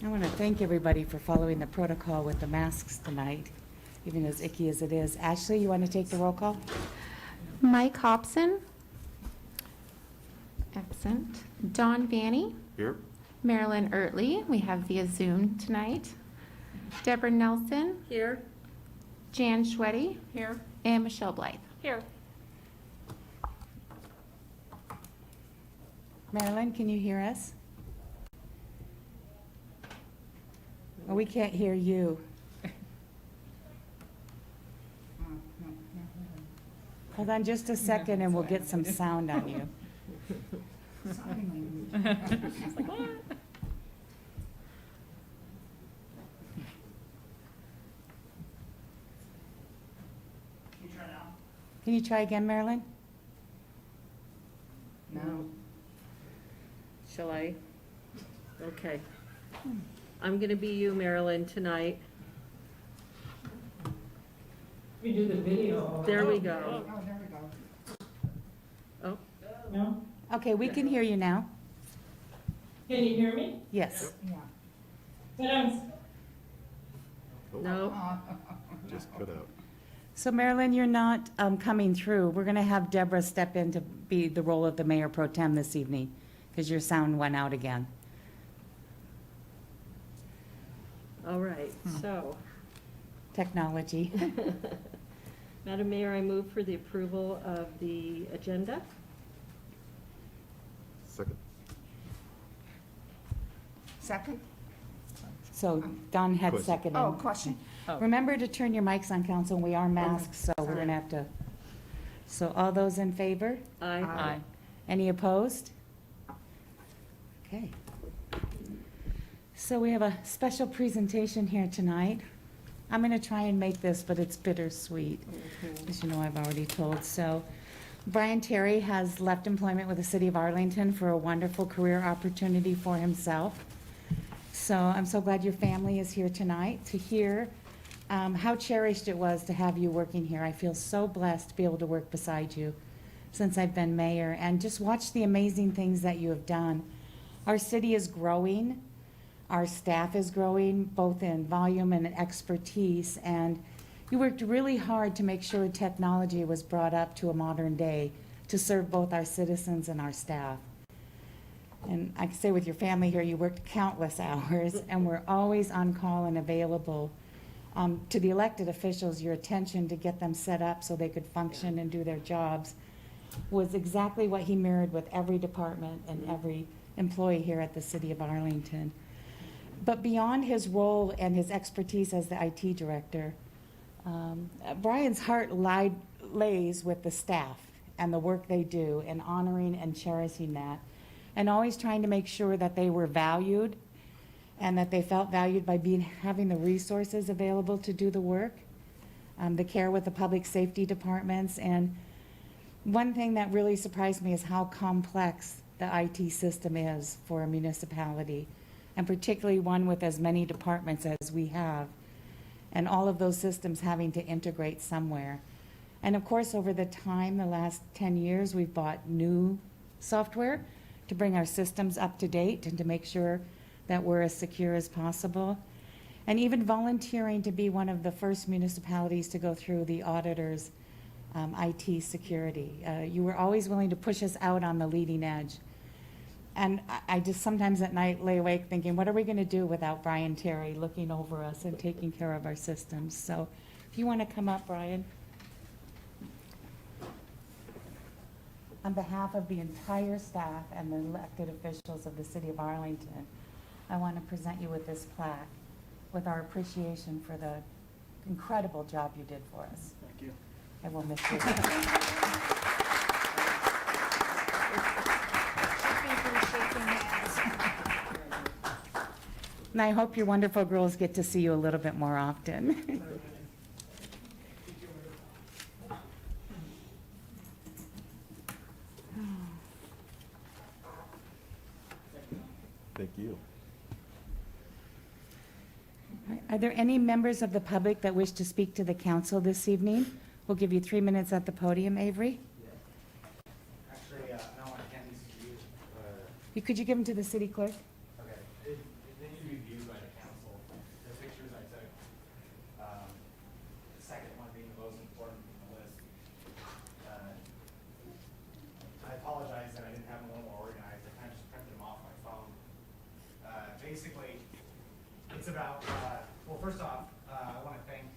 I want to thank everybody for following the protocol with the masks tonight, even as icky as it is. Ashley, you want to take the roll call? Mike Hobson. Absent. Dawn Vanny. Here. Marilyn Ertley. We have via Zoom tonight. Deborah Nelson. Here. Jan Schweddy. Here. And Michelle Blythe. Here. Marilyn, can you hear us? Oh, we can't hear you. Hold on just a second and we'll get some sound on you. Can you try again, Marilyn? No. Shall I? Okay. I'm going to be you, Marilyn, tonight. We do the video. There we go. Oh, there we go. Oh, No? Okay, we can hear you now. Can you hear me? Yes. Yeah. But I'm, no. Just cut out. So Marilyn, you're not coming through. We're going to have Deborah step in to be the role of the mayor pro tem this evening because your sound went out again. All right, so. Technology. Madam Mayor, I move for the approval of the agenda. Second. second? So Don had Question. seconded. Oh, question? Remember to turn your mics on, council. We are masked, so we're going to have to. So all those in favor? Aye. Any opposed? Okay. So we have a special presentation here tonight. I'm going to try and make this, but it's bittersweet, as you know I've already told. So Brian Terry has left employment with the city of Arlington for a wonderful career opportunity for himself. So I'm so glad your family is here tonight to hear how cherished it was to have you working here. I feel so blessed to be able to work beside you since I've been mayor and just watch the amazing things that you have done. Our city is growing. Our staff is growing, both in volume and expertise, and you worked really hard to make sure technology was brought up to a modern day to serve both our citizens and our staff. And I can say with your family here, you worked countless hours and were always on call and available to the elected officials. Your attention to get them set up so they could function and do their jobs was exactly what he mirrored with every department and every employee here at the city of Arlington. But beyond his role and his expertise as the IT director, Brian's heart lays with the staff and the work they do and honoring and cherishing that and always trying to make sure that they were valued and that they felt valued by having the resources available to do the work, the care with the public safety departments. And one thing that really surprised me is how complex the IT system is for a municipality, and particularly one with as many departments as we have, and all of those systems having to integrate somewhere. And of course, over the time, the last 10 years, we've bought new software to bring our systems up to date and to make sure that we're as secure as possible. And even volunteering to be one of the first municipalities to go through the auditor's IT security. You were always willing to push us out on the leading edge. And I just sometimes at night lay awake thinking, what are we going to do without Brian Terry looking over us and taking care of our systems? So if you want to come up, Brian. On behalf of the entire staff and the elected officials of the city of Arlington, I want to present you with this plaque with our appreciation for the incredible job you did for us. Thank you. I will miss you. And I hope your wonderful girls get to see you a little bit more often. Thank you. Are there any members of the public that wish to speak to the council this evening? We'll give you 3 minutes at the podium, Avery. Actually, I want to hand these to you. Could you give them to the city clerk? Okay. They need to be viewed by basically, it's about, well, first off, I want to thank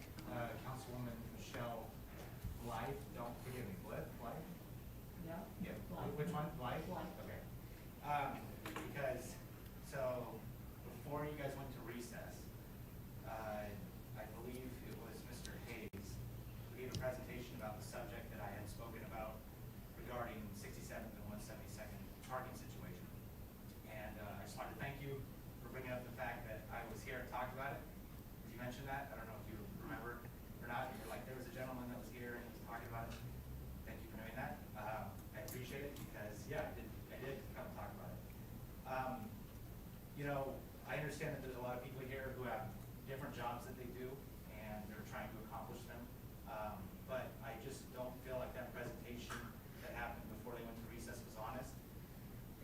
Councilwoman Michelle Blythe, don't forgive me, Blythe? Yeah. Yeah, which one? Blythe? Okay. Because, so, before you guys went to recess, I believe it was Mr. Hayes who gave a presentation about the subject that I had spoken about regarding 67th and 172nd parking situation. And I just wanted to thank you for bringing up the fact that I was here to talk about it. Did you mention that? I don't know if you remember or not. You're like, there was a gentleman that was here and he was talking about it. Thank you for doing that. I appreciate it because, yeah, I did come talk about it. You know, I understand that there's a lot of people here who have different jobs that they do and they're trying to accomplish them. But I just don't feel like that presentation that happened before they went to recess was honest.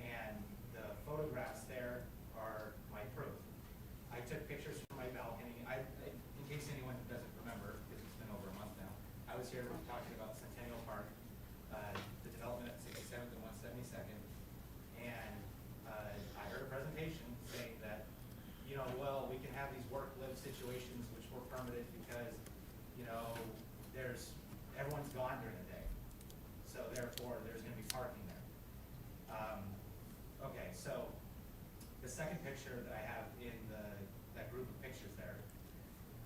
And the photographs there are my proof. I took pictures from my balcony. In case anyone doesn't remember, because it's been over a month now, I was here talking about Centennial Park, the development at 67th and 172nd. And I heard a presentation saying that, you know, well, we can have these work-live situations which were permitted because, you know, everyone's gone during the day. So therefore, there's gonna be parking there. Okay, so the second picture that I have in that group of pictures there,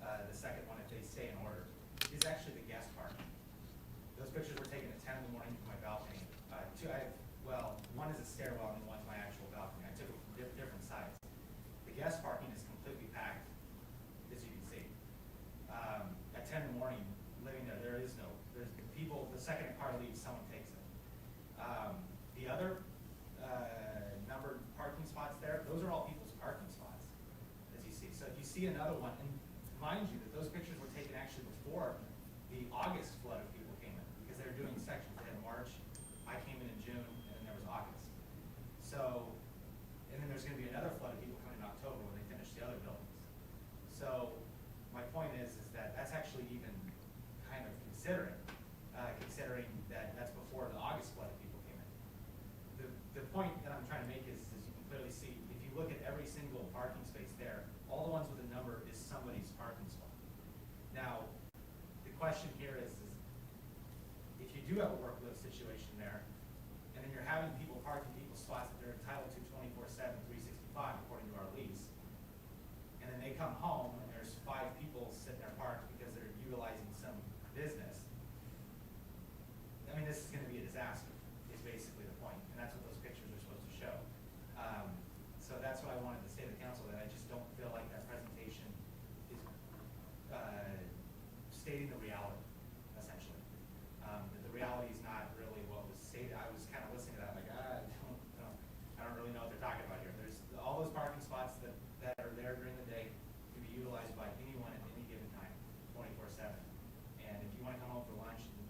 the second one, if they stay in order, is actually the guest parking. Those pictures were taken at 10 in the morning from my balcony. One is a stairwell and one's my actual balcony. I took it from different sides. The guest parking is completely packed, as you can see. At 10 in the morning, living there, there's people, the second a car leaves, someone takes it. The other numbered parking spots there, those are all people's parking spots, as you see. So if you see another one, and mind you that those pictures were taken actually before the August flood of people came in, because they're doing sections. They had March, I came in June, and then there was August. So, and then there's gonna be another flood of people coming in October when they finish the other buildings. So, my point is that that's actually even kind of considering that that's before the August flood of people came in. The point that I'm trying to make is you can clearly see, if you look at every single parking space there, all the ones with a number is somebody's parking spot. Now, the question here is if you do have a work-live situation there, and then you're having people park in people's spots that they're entitled to 24/7, 365 according to our lease, and then they come home and there's 5 people sitting there parked because they're utilizing some business, I mean, this is gonna be a disaster, is basically the point, and that's what those pictures are supposed to show. So that's what I wanted to say to the council, that I just don't feel like that presentation is stating the reality, essentially. That the reality is not really what was stated. I was kind of listening to that like, I don't really know what they're talking about here. There's all those parking spots that are there during the day can be utilized by anyone at any given time, 24/7. And if you want to come home for lunch and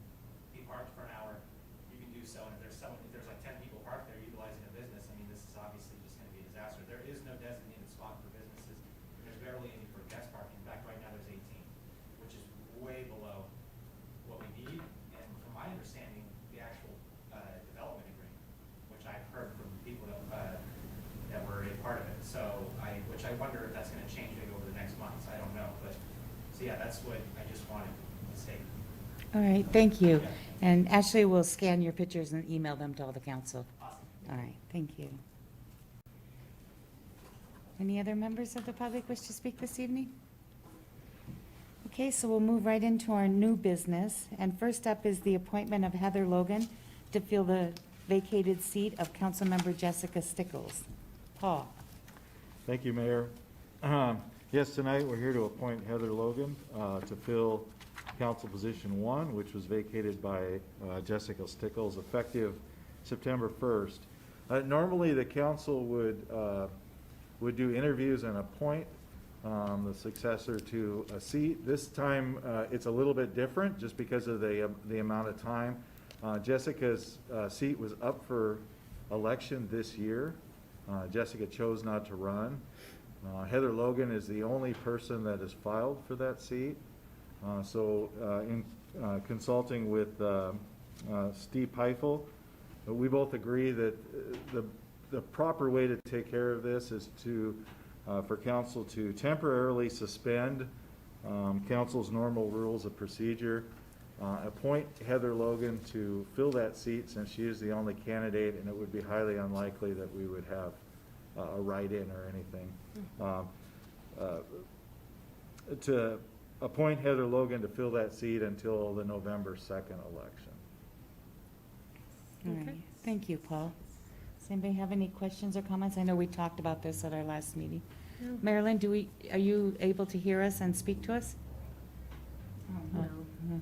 be parked for an hour, you can do so. And if there's like 10 people parked there utilizing a business, I mean, this is obviously just going to be a disaster. There is no designated spot for businesses. And there's barely any for guest parking. In fact, right now there's 18, which is way below what we need. And from my understanding, the actual development agreement, which I've heard from people that were a part of it. So which I wonder if that's going to change maybe over the next months. I don't know. But so yeah, that's what I just wanted to say. All right, thank you. Yeah. And Ashley will scan your pictures and email them to all the council. Awesome. All right, thank you. Any other members of the public wish to speak this evening? Okay, so we'll move right into our new business. And first up is the appointment of Heather Logan to fill the vacated seat of Councilmember Jessica Stickles. Paul? Thank you, Mayor. Yes, tonight we're here to appoint Heather Logan to fill council position 1, which was vacated by Jessica Stickles, effective September 1st. Normally, the council would do interviews and appoint the successor to a seat. This time, it's a little bit different just because of the amount of time. Jessica's seat was up for election this year. Jessica chose not to run. Heather Logan is the only person that has filed for that seat. So in consulting with Steve Heifel, we both agree that the proper way to take care of this is to for council to temporarily suspend council's normal rules of procedure, appoint Heather Logan to fill that seat since she is the only candidate, and it would be highly unlikely that we would have a write-in or anything. To appoint Heather Logan to fill that seat until the November 2nd election. All right, thank you, Paul. Does anybody have any questions or comments? I know we talked about this at our last meeting. No. Marilyn, are you able to hear us and speak to us? No. No.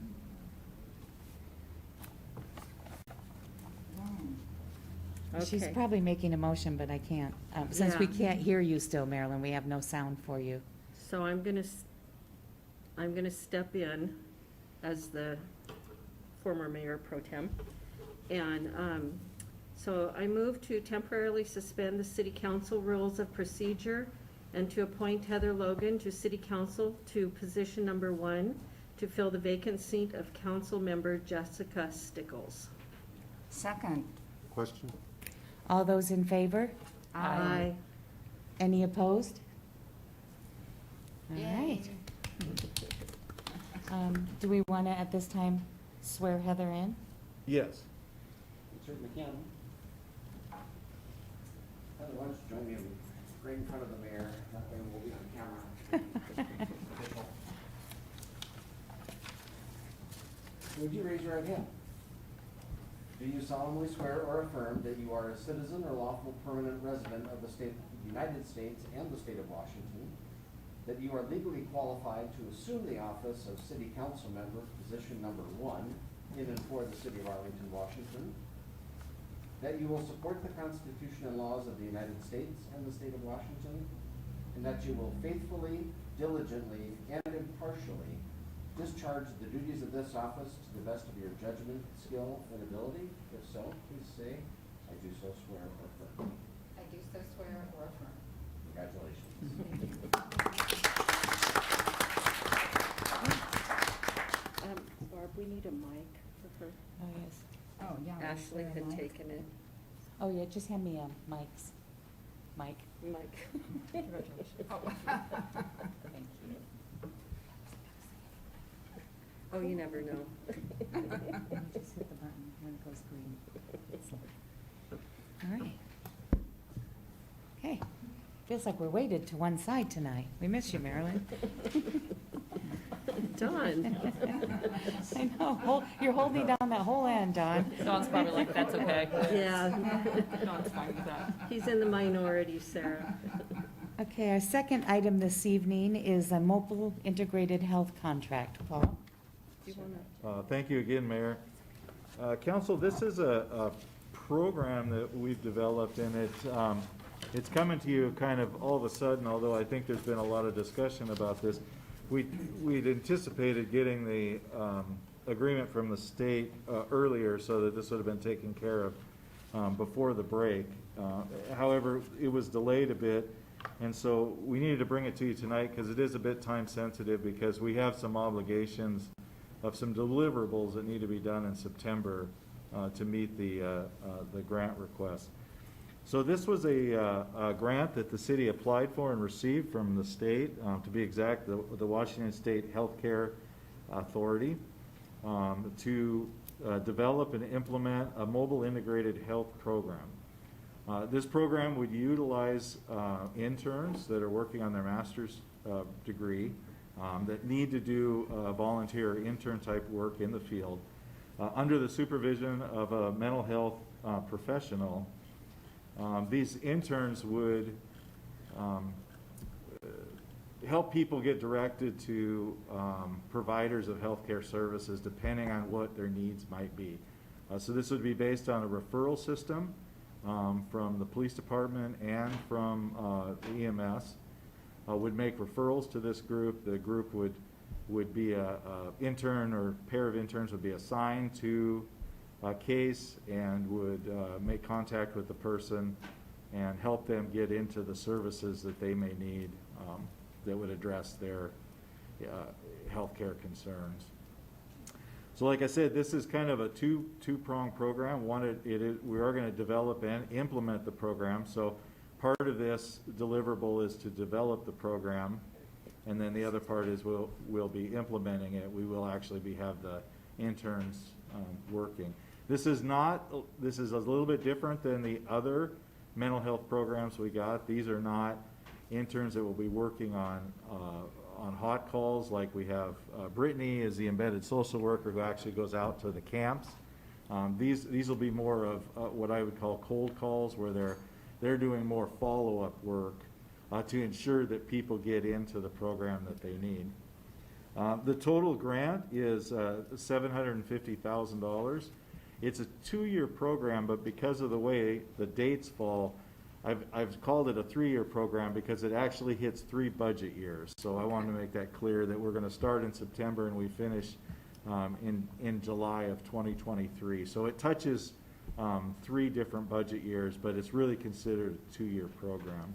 She's Okay. probably making a motion, but I can't. Since we Yeah. can't hear you still, Marilyn, we have no sound for you. So I'm gonna step in as the former mayor pro tem. And so I move to temporarily suspend the city council rules of procedure and to appoint Heather Logan to city council to position number 1 to fill the vacant seat of council member Jessica Stickles. Second. Question? All those in favor? Aye. Any opposed? All right. Do we want to, at this time, swear Heather in? Yes. You certainly can. Heather, why don't you join me right in front of the mayor? That way we'll be on camera. Would you raise your right hand? Do you solemnly swear or affirm that you are a citizen or lawful permanent resident of the United States and the state of Washington, that you are legally qualified to assume the office of city council member, position number 1, in and for the city of Arlington, Washington, that you will support the Constitution and laws of the United States and the state of Washington, and that you will faithfully, diligently, and impartially discharge the duties of this office to the best of your judgment, skill, and ability? If so, please say, I do so swear or affirm. I do so swear or affirm. Congratulations. Barb, we need a mic for her. Oh, yes. Oh, yeah. Ashley had taken it. Oh, yeah, just hand me a Mike's. Mike. Mike. Congratulations. Oh. Thank you. Oh, you never know. Just hit the button when it goes green. All right. Okay. Feels like we're weighted to one side tonight. We miss you, Marilyn. Dawn. I know. You're holding down that whole end, Don. Dawn's probably like, that's okay. Yeah. Dawn's fine with that. He's in the minority, Sarah. Okay, our second item this evening is a mobile integrated health contract. Paul? Do you wanna? Thank you again, Mayor. Council, this is a program that we've developed, and it's coming to you kind of all of a sudden, although I think there's been a lot of discussion about this. We'd anticipated getting the agreement from the state earlier so that this would have been taken care of before the break. However, it was delayed a bit, and so we needed to bring it to you tonight because it is a bit time sensitive, because we have some obligations of some deliverables that need to be done in September to meet the grant request. So this was a grant that the city applied for and received from the state, to be exact, the Washington State Healthcare Authority, to develop and implement a mobile integrated health program. This program would utilize interns that are working on their master's degree, that need to do volunteer intern type work in the field under the supervision of a mental health professional. These interns would help people get directed to providers of healthcare services depending on what their needs might be. So this would be based on a referral system from the police department and from the EMS. Would make referrals to this group. The group would be a intern or pair of interns would be assigned to a case and would make contact with the person and help them get into the services that they may need that would address their healthcare concerns. So like I said, this is kind of a two-pronged program. One, we are going to develop and implement the program. So part of this deliverable is to develop the program, and then the other part is we'll be implementing it. We will actually have the interns working. This is a little bit different than the other mental health programs we got. These are not interns that will be working on hot calls like we have. Brittany is the embedded social worker who actually goes out to the camps. These will be more of what I would call cold calls, where they're doing more follow-up work to ensure that people get into the program that they need. The total grant is $750,000. It's a 2-year program, but because of the way the dates fall, I've called it a 3-year program because it actually hits 3 budget years. So I wanted to make that clear that we're going to start in September and we finish in July of 2023. So it touches 3 different budget years, but it's really considered a 2-year program.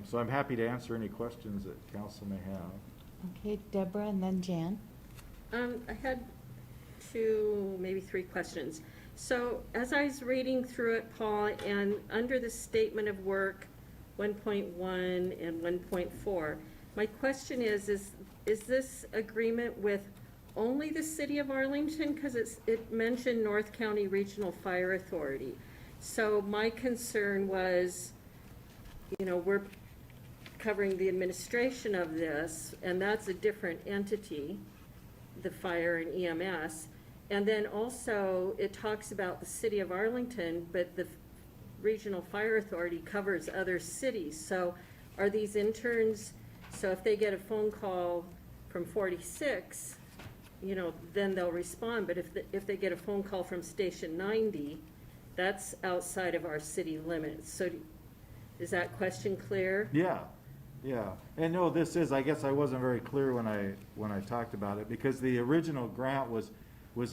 So I'm happy to answer any questions that council may have. Okay, Deborah and then Jan. I had 2, maybe 3 questions. So as I was reading through it, Paul, and under the statement of work 1.1 and 1.4, my question is this agreement with only the city of Arlington? Because it mentioned North County Regional Fire Authority. So my concern was, we're covering the administration of this, and that's a different entity, the fire and EMS. And then also, it talks about the city of Arlington, but the Regional Fire Authority covers other cities. So are these interns, so if they get a phone call from 46, then they'll respond. But if they get a phone call from Station 90, that's outside of our city limits. So is that question clear? Yeah. And no, I guess I wasn't very clear when I talked about it, because the original grant was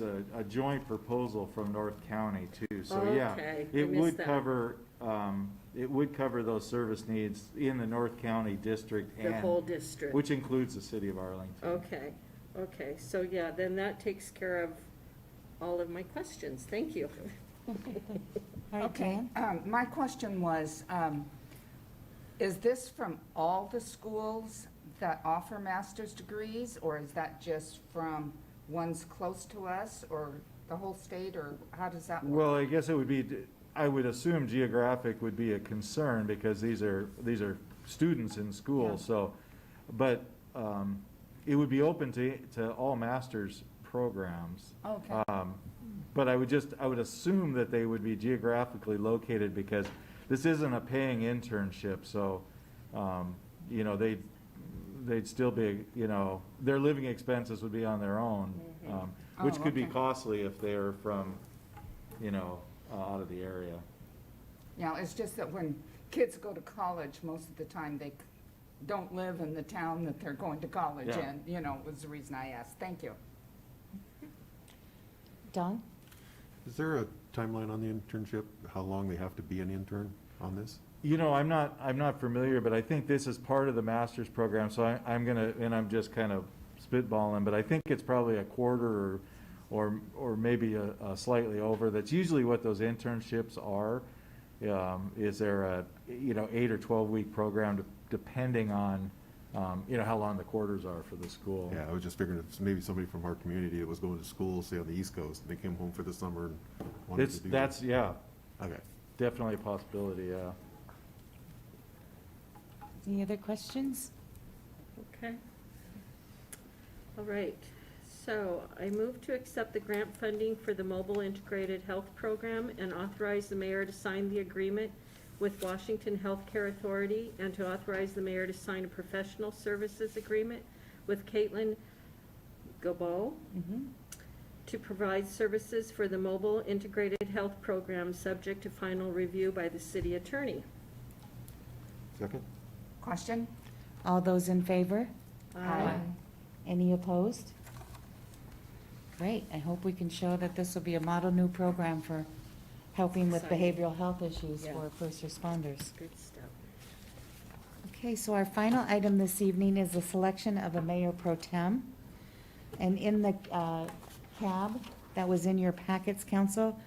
a joint proposal from North County too. So yeah, Okay, I it missed would that. cover those service needs in the North County district, The whole district? which includes the city of Arlington. Okay, so yeah, then that takes care of all of my questions. Thank you. All right, Okay, Jan. my question was, is this from all the schools that offer master's degrees, or is that just from ones close to us, or the whole state, or how does that work? Well, I guess it would be, I would assume geographic would be a concern because these are students in school. Yeah. So, but it would be open to all master's programs. Okay. But I would assume that they would be geographically located because this isn't a paying internship. So, they'd still be, their living expenses would be on their own, which Oh, could be okay. costly if they're from, out of the area. Yeah, it's just that when kids go to college, most of the time they don't live in the town that they're going to college Yeah. in, was the reason I asked. Thank you. Don? Is there a timeline on the internship, how long they have to be an intern on this? I'm not familiar, but I think this is part of the master's program, so I'm just kind of spitballing, but I think it's probably a quarter or maybe a slightly over. That's usually what those internships are. Is there a 8 or 12-week program depending on how long the quarters are for the school. Yeah, I was just figuring if maybe somebody from our community that was going to school, say on the East Coast, and they came home for the summer and wanted to do That's this. Okay. definitely a possibility, yeah. Any other questions? Okay. All right. So I move to accept the grant funding for the Mobile Integrated Health Program and authorize the mayor to sign the agreement with Washington Healthcare Authority and to authorize the mayor to sign a professional services agreement with Caitlin Gobo to provide services for the Mobile Integrated Health Program, subject to final review by the city attorney. Second? Question? All those in favor? Aye. Any opposed? Great. I hope we can show that this will be a model new program for helping with Exciting. behavioral health issues Yeah. for first responders. Good stuff. Okay, so our final item this evening is the selection of a mayor pro tem. And in the cab that was in your packets, council,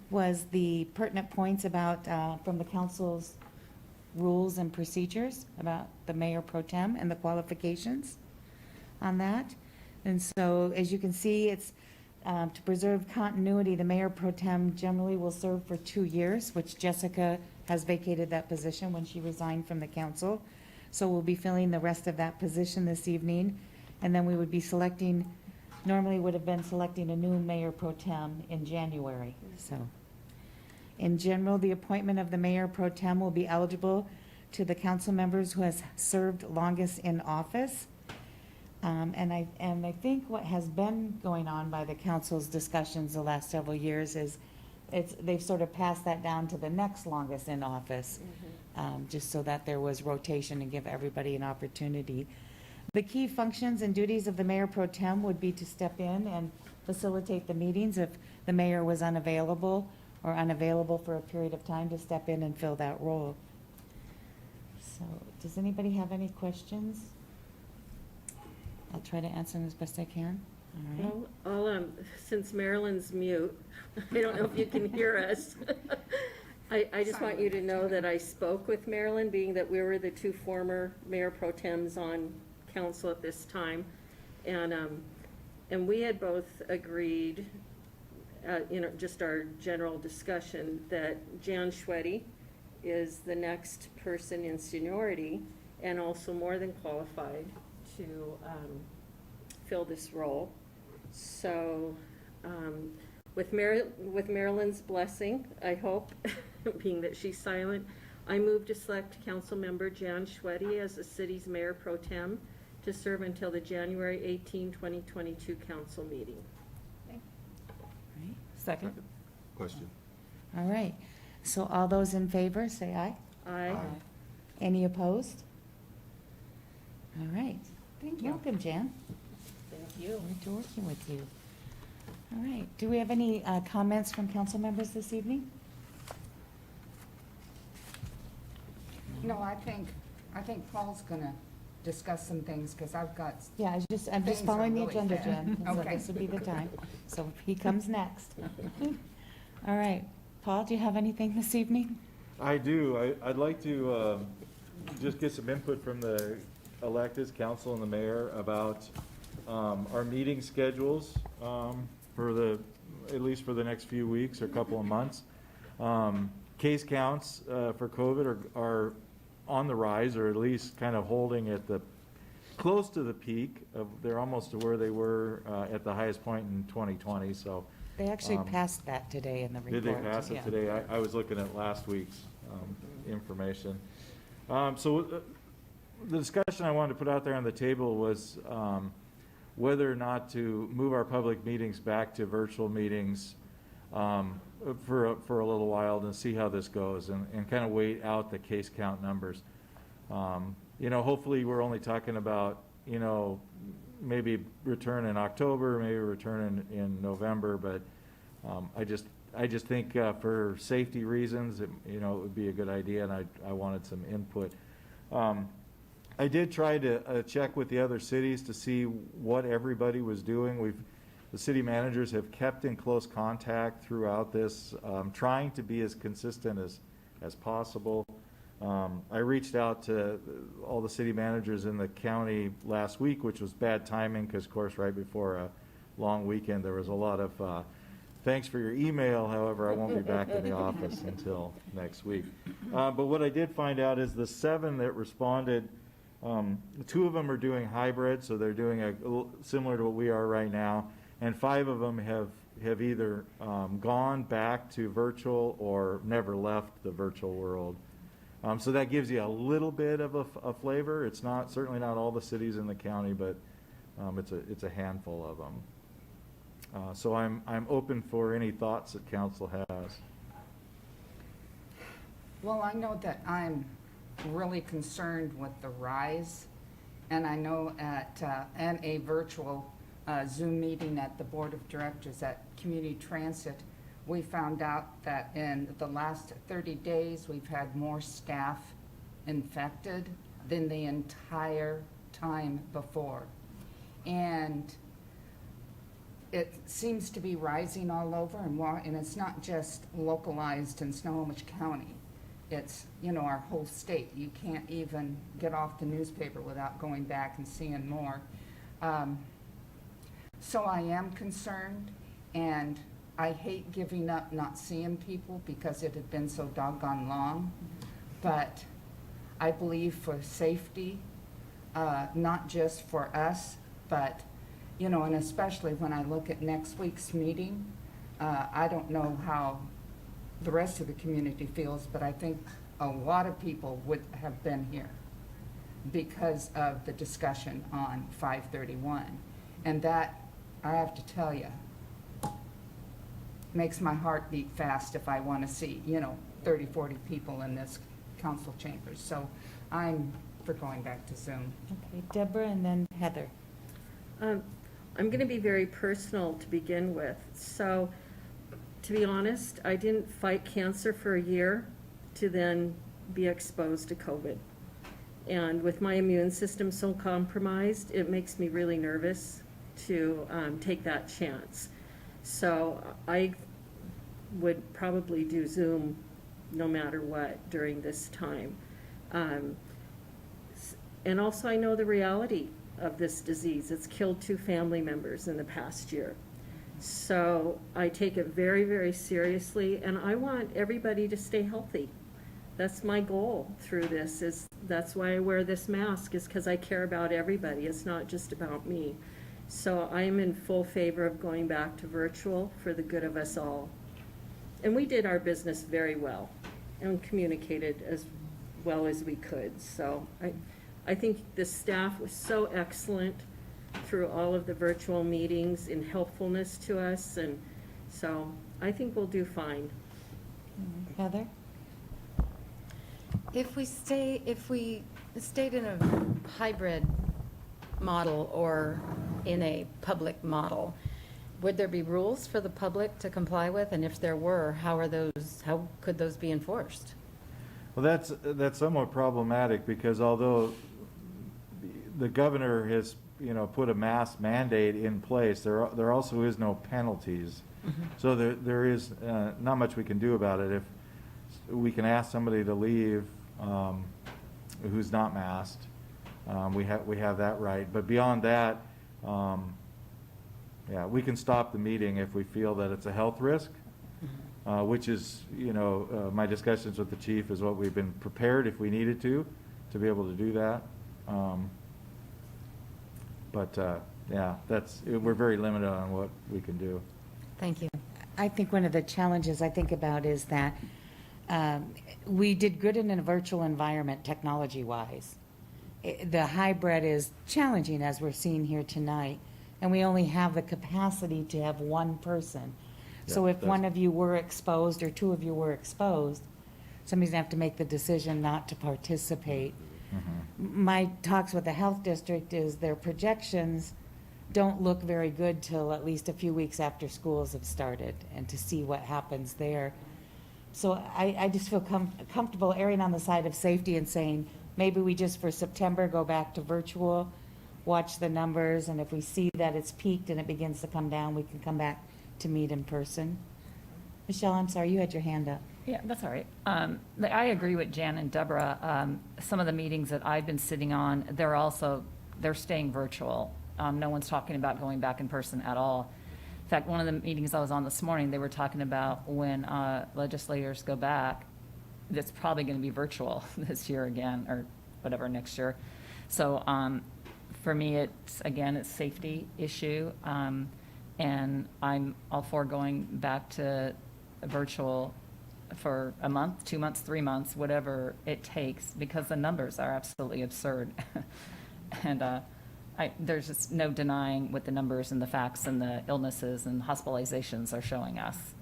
was the pertinent points about, from the council's rules and procedures about the mayor pro tem and the qualifications on that. And so, as you can see, it's to preserve continuity, the mayor pro tem generally will serve for 2 years, which Jessica has vacated that position when she resigned from the council. So we'll be filling the rest of that position this evening. And then we would be selecting, normally would have been selecting a new mayor pro tem in January, so. In general, the appointment of the mayor pro tem will be eligible to the council members who has served longest in office. And I think what has been going on by the council's discussions the last several years is they've sort of passed that down to the next longest in office, just so that there was rotation and give everybody an opportunity. The key functions and duties of the mayor pro tem would be to step in and facilitate the meetings if the mayor was unavailable or unavailable for a period of time, to step in and fill that role. So, does anybody have any questions? I'll try to answer them as best I can. All right. Well, since Marilyn's mute, I don't know if you can hear us. I just want you to know that I spoke with Marilyn, being that we were the 2 former mayor pro tems on council at this time. And we had both agreed, just our general discussion, that Jan Schweddy is the next person in seniority and also more than qualified to fill this role. So with Marilyn's blessing, I hope, being that she's silent, I move to select Councilmember Jan Schweddy as the city's mayor pro tem to serve until the January 18, 2022 council meeting. Right. Second. Question. All right. So all those in favor, say aye. Aye. Any opposed? All right. Thank you. Welcome, Jan. Thank you. Look forward to working with you. All right. Do we have any comments from council members this evening? No, I think Paul's gonna discuss some things, because I've got, Yeah, I'm just Things following the are really agenda, fast. Jen. So Okay. this would be the time. So he comes next. All right. Paul, do you have anything this evening? I do. I'd like to just get some input from the electeds, council and the mayor about our meeting schedules at least for the next few weeks or couple of months. Case counts for COVID are on the rise, or at least kind of holding at close to the peak they're almost to where they were at the highest point in 2020, so. They actually passed that today in the report. Did they pass it Yeah. today? I was looking at last week's information. So the discussion I wanted to put out there on the table was whether or not to move our public meetings back to virtual meetings for a little while and see how this goes, and kind of wait out the case count numbers. Hopefully we're only talking about, maybe return in October, maybe return in November, but I just think for safety reasons, it would be a good idea, and I wanted some input. I did try to check with the other cities to see what everybody was doing. The city managers have kept in close contact throughout this, trying to be as consistent as possible. I reached out to all the city managers in the county last week, which was bad timing because, of course, right before a long weekend, there was a lot of thanks for your email. However, I won't be back in the office until next week. But what I did find out is the 7 that responded, 2 of them are doing hybrid, so they're doing similar to what we are right now, and 5 of them have either gone back to virtual or never left the virtual world. So that gives you a little bit of a flavor. It's certainly not all the cities in the county, but it's a handful of them. So I'm open for any thoughts that council has. well, I know that I'm really concerned with the rise, and I know at a virtual Zoom meeting at the Board of Directors at Community Transit, we found out that in the last 30 days, we've had more staff infected than the entire time before. And it seems to be rising all over, and it's not just localized in Snohomish County. It's, our whole state. You can't even get off the newspaper without going back and seeing more. So I am concerned, and I hate giving up not seeing people because it had been so doggone long. But I believe for safety, not just for us, but, and especially when I look at next week's meeting, I don't know how the rest of the community feels, but I think a lot of people would have been here because of the discussion on 531. And that, I have to tell you, makes my heart beat fast if I want to see, 30, 40 people in this council chambers. So I'm for going back to Zoom. Okay, Deborah and then Heather. I'm going to be very personal to begin with. So, to be honest, I didn't fight cancer for a year to then be exposed to COVID. And with my immune system so compromised, it makes me really nervous to take that chance. So I would probably do Zoom no matter what during this time. And also I know the reality of this disease. It's killed 2 family members in the past year. So I take it very, very seriously, and I want everybody to stay healthy. That's my goal through this, that's why I wear this mask, is because I care about everybody. It's not just about me. So I'm in full favor of going back to virtual for the good of us all. And we did our business very well and communicated as well as we could. So I think the staff was so excellent through all of the virtual meetings in helpfulness to us, and so I think we'll do fine. Heather? If we stayed in a hybrid model or in a public model, would there be rules for the public to comply with? And if there were, how could those be enforced? Well, that's somewhat problematic because although the governor has, put a mask mandate in place, there also is no penalties. Mm-hmm. So there is not much we can do about it. If we can ask somebody to leave who's not masked, we have that right. But beyond that, we can stop the meeting if we feel that it's a health risk, which is, my discussions with the chief is what we've been prepared if we needed to be able to do that. We're very limited on what we can do. Thank you. I think one of the challenges I think about is that we did good in a virtual environment technology-wise. The hybrid is challenging, as we're seeing here tonight, and we only have the capacity to have one person. So Yeah, if one of you were exposed or 2 of you were exposed, somebody's gonna have to make the decision not to participate. My talks with the health district is their projections don't look very good till at least a few weeks after schools have started, and to see what happens there. So I just feel comfortable erring on the side of safety and saying, maybe we just for September go back to virtual, watch the numbers, and if we see that it's peaked and it begins to come down, we can come back to meet in person. Michelle, I'm sorry, you had your hand up. Yeah, that's all right. I agree with Jan and Deborah. Some of the meetings that I've been sitting on, they're staying virtual. No one's talking about going back in person at all. In fact, one of the meetings I was on this morning, they were talking about when legislators go back, it's probably going to be virtual this year again, or whatever, next year. So for me, it's safety issue. And I'm all for going back to virtual for a month, 2 months, 3 months, whatever it takes, because the numbers are absolutely absurd. And there's just no denying what the numbers and the facts and the illnesses and hospitalizations are showing us.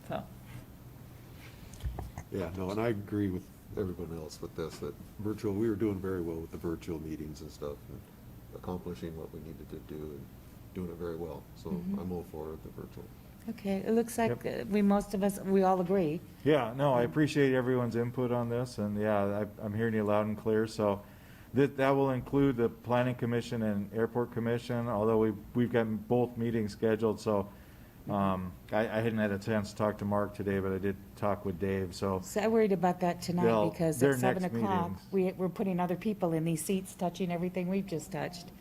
So, Yeah, no, and I agree with everyone else with this, that virtual, we were doing very well with the virtual meetings and stuff, and accomplishing what we needed to do and doing it very well. So I'm all for the virtual. Okay, it looks like we all agree. Yeah, no, I appreciate everyone's input on this, and I'm hearing you loud and clear. So That will include the Planning Commission and Airport Commission, although we've got both meetings scheduled, so I hadn't had a chance to talk to Mark today, but I did talk with Dave, so. So I worried about that tonight They'll- because their at 7 next o'clock, meetings. we're putting other people in these seats touching everything we've just touched.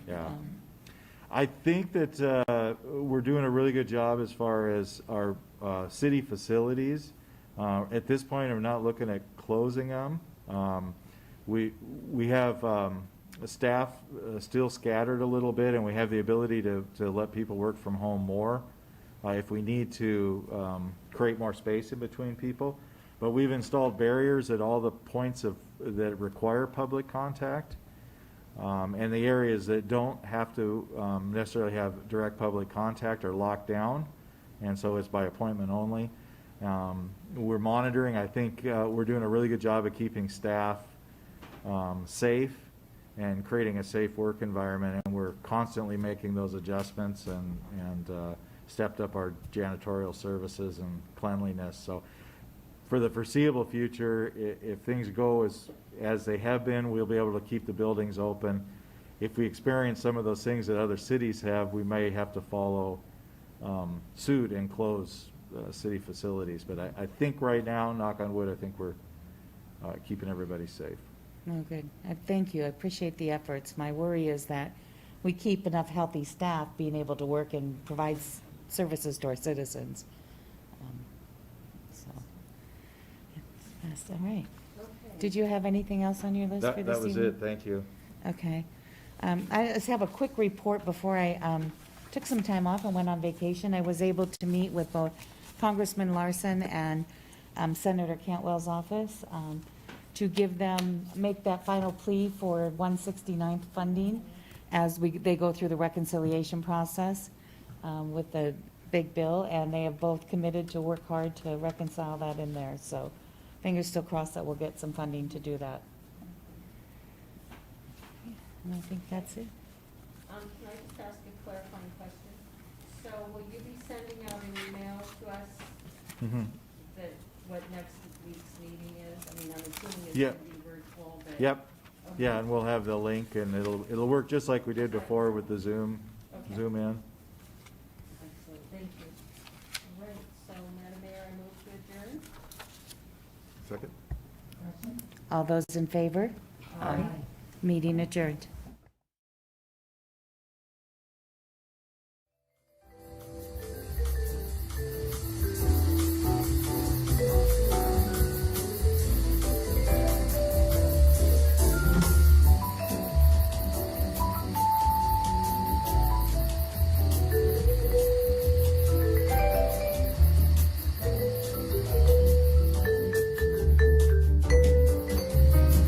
Yeah. Um, I think that we're doing a really good job as far as our city facilities. At this point, I'm not looking at closing them. We have staff still scattered a little bit, and we have the ability to let people work from home more if we need to create more space in between people. But we've installed barriers at all the points that require public contact. And the areas that don't have to necessarily have direct public contact are locked down, and so it's by appointment only. We're monitoring. I think we're doing a really good job of keeping staff safe and creating a safe work environment, and we're constantly making those adjustments and stepped up our janitorial services and cleanliness. So for the foreseeable future, if things go as they have been, we'll be able to keep the buildings open. If we experience some of those things that other cities have, we may have to follow suit and close city facilities. But I think right now, knock on wood, I think we're keeping everybody safe. Oh, good. Thank you. I appreciate the efforts. My worry is that we keep enough healthy staff being able to work and provide services to our citizens. So, that's all right. Did you have anything else on your list for this That was evening? it. Thank you. Okay. I just have a quick report before I took some time off and went on vacation. I was able to meet with both Congressman Larson and Senator Cantwell's office to make that final plea for 169th funding as they go through the reconciliation process with the big bill, and they have both committed to work hard to reconcile that in there. So fingers still crossed that we'll get some funding to do that. And I think that's it. Can I just ask a clarifying question? So will you be sending out an email to us that what next week's meeting is? I mean, I'm assuming it's Yeah. going to be virtual, but. Yep. Okay. Yeah, and we'll have the link, and it'll work just like we did before with the Zoom Okay. in. Excellent, thank you. All right, so Madam Mayor, I move to adjourn. Second? All those in favor? Aye. Meeting adjourned.